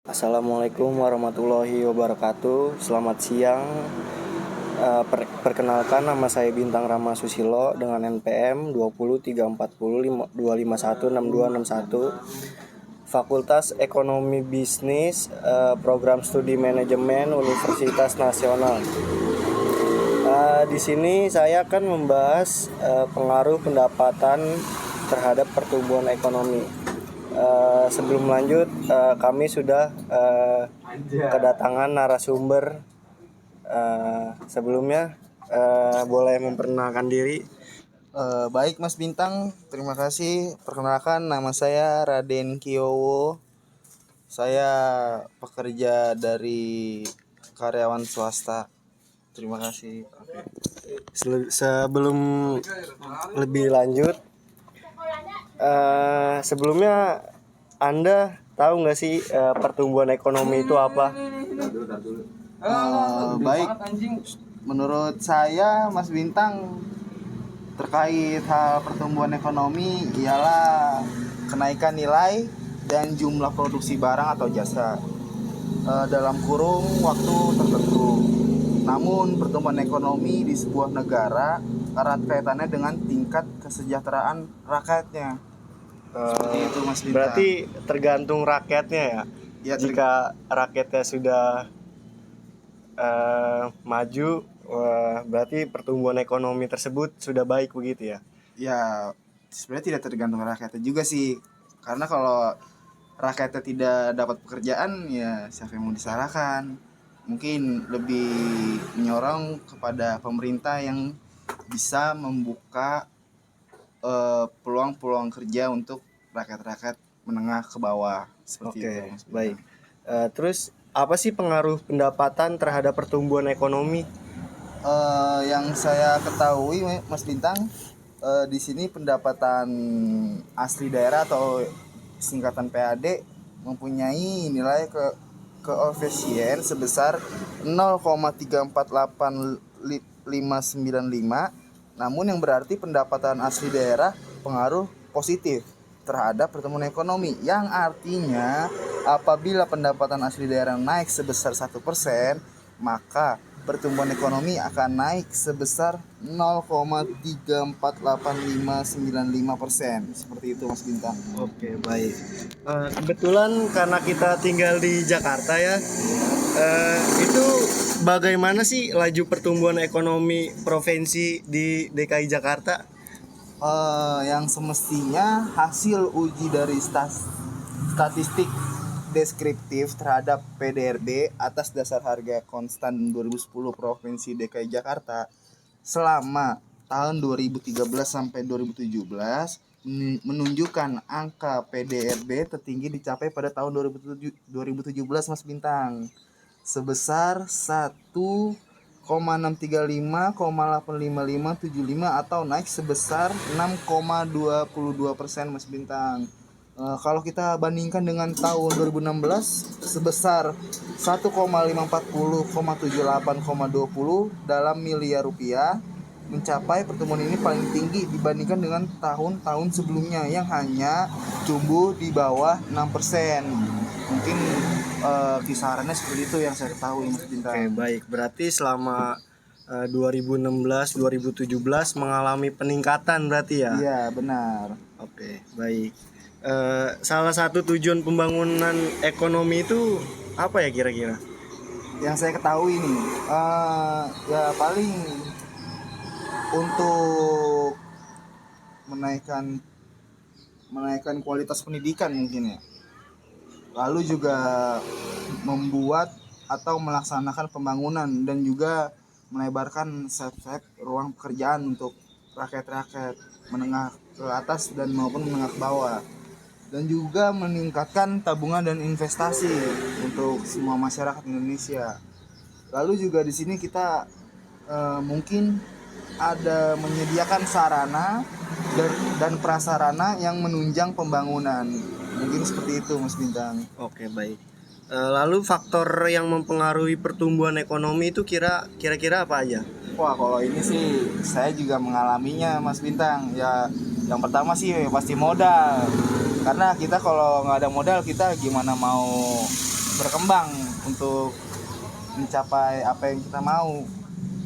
Assalamualaikum warahmatullahi wabarakatuh. Selamat siang. Perkenalkan, nama saya Bintang Rama Susilo dengan NPM 20 340 251 6261, Fakultas Ekonomi Bisnis, Program Studi Manajemen Universitas Nasional. Di sini saya akan membahas pengaruh pendapatan terhadap pertumbuhan ekonomi. Sebelum lanjut, kami sudah kedatangan narasumber. Sebelumnya boleh memperkenalkan diri. Baik Mas Bintang, terima kasih. Perkenalkan, nama saya Raden Kiowo. Saya pekerja dari karyawan swasta. Terima kasih. Sebelum lebih lanjut, sebelumnya Anda tahu nggak sih pertumbuhan ekonomi itu apa? Baik, menurut saya Mas Bintang, terkait hal pertumbuhan ekonomi ialah kenaikan nilai dan jumlah produksi barang atau jasa dalam kurung waktu tertentu. Namun pertumbuhan ekonomi di sebuah negara erat kaitannya dengan tingkat kesejahteraan rakyatnya. Seperti itu Mas Bintang. Berarti tergantung rakyatnya ya. Jika rakyatnya sudah maju, berarti pertumbuhan ekonomi tersebut sudah baik begitu ya? Ya, sebenarnya tidak tergantung rakyatnya juga sih. Karena kalau rakyatnya tidak dapat pekerjaan, ya siapa yang mau disalahkan? Mungkin lebih menyorong kepada pemerintah yang bisa membuka peluang-peluang kerja untuk rakyat-rakyat menengah ke bawah. Seperti itu. Baik. Terus apa sih pengaruh pendapatan terhadap pertumbuhan ekonomi? Yang saya ketahui Mas Bintang, di sini pendapatan asli daerah atau singkatan PAD mempunyai nilai koefisien sebesar 0,348595, namun yang berarti pendapatan asli daerah pengaruh positif terhadap pertumbuhan ekonomi, yang artinya apabila pendapatan asli daerah naik sebesar 1%, maka pertumbuhan ekonomi akan naik sebesar 0,348595%. Seperti itu Mas Bintang. Oke, baik. Kebetulan karena kita tinggal di Jakarta ya, itu bagaimana sih laju pertumbuhan ekonomi provinsi di DKI Jakarta? Yang semestinya hasil uji dari statistik deskriptif terhadap PDRB atas dasar harga konstan 2010 Provinsi DKI Jakarta selama tahun 2013 sampai 2017 menunjukkan angka PDRB tertinggi dicapai pada tahun 2017 Mas Bintang, sebesar 1,635,85575 atau naik sebesar 6,22% Mas Bintang. Kalau kita bandingkan dengan tahun 2016 sebesar 1,540,78,20 dalam miliar rupiah, mencapai pertumbuhan ini paling tinggi dibandingkan dengan tahun-tahun sebelumnya yang hanya tumbuh di bawah 6%. Mungkin kisarannya seperti itu yang saya ketahui Mas Bintang. Oke, baik. Berarti selama 2016-2017 mengalami peningkatan berarti ya? Iya, benar. Oke, baik. Salah satu tujuan pembangunan ekonomi itu apa ya kira-kira? Yang saya ketahui nih, ya paling untuk menaikkan kualitas pendidikan mungkin ya. Lalu juga membuat atau melaksanakan pembangunan dan juga melebarkan sayap-sayap ruang pekerjaan untuk rakyat-rakyat menengah ke atas dan maupun menengah ke bawah, dan juga meningkatkan tabungan dan investasi untuk semua masyarakat Indonesia. Lalu juga di sini kita mungkin ada menyediakan sarana dan prasarana yang menunjang pembangunan. Mungkin seperti itu Mas Bintang. Oke, baik. Lalu faktor yang mempengaruhi pertumbuhan ekonomi itu kira-kira apa aja? Wah, kalau ini sih saya juga mengalaminya Mas Bintang. Ya, yang pertama sih pasti modal. Karena kita kalau nggak ada modal, kita gimana mau berkembang untuk mencapai apa yang kita mau.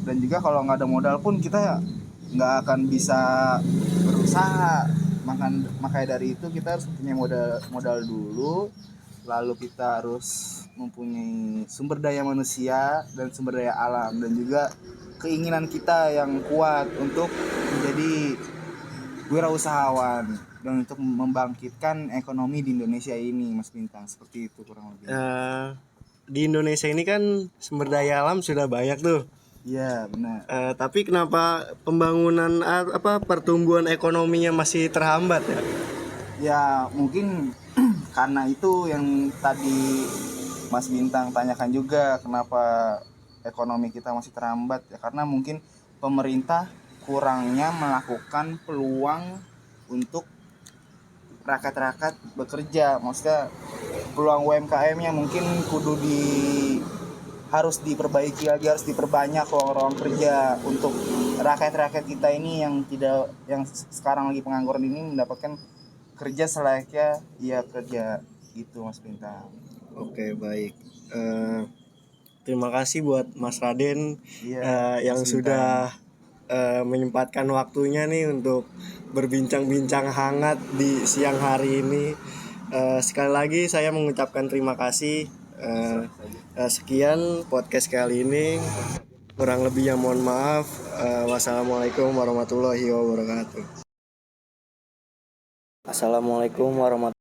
Dan juga kalau nggak ada modal pun kita nggak akan bisa berusaha. Makanya dari itu kita harus punya modal dulu, lalu kita harus mempunyai sumber daya manusia dan sumber daya alam, dan juga keinginan kita yang kuat untuk menjadi wirausahawan dan untuk membangkitkan ekonomi di Indonesia ini, Mas Bintang. Seperti itu kurang lebih. Di Indonesia ini kan sumber daya alam sudah banyak tuh. Iya, benar. Tapi kenapa pembangunan pertumbuhan ekonominya masih terhambat ya? Ya mungkin karena itu yang tadi Mas Bintang tanyakan juga, kenapa ekonomi kita masih terhambat ya, karena mungkin pemerintah kurangnya melakukan peluang untuk rakyat-rakyat bekerja. Maksudnya peluang UMKM-nya mungkin harus diperbaiki lagi, harus diperbanyak ruang-ruang kerja untuk rakyat-rakyat kita ini yang sekarang lagi pengangguran ini mendapatkan kerja selayaknya ia kerja gitu, Mas Bintang. Oke, baik. Terima kasih buat Mas Raden yang Mas sudah menyempatkan waktunya nih untuk berbincang-bincang hangat di siang hari ini. Sekali lagi saya mengucapkan terima kasih. Sekian podcast kali ini. Kurang lebihnya mohon maaf. Wassalamualaikum warahmatullahi wabarakatuh. Assalamualaikum warahmatullahi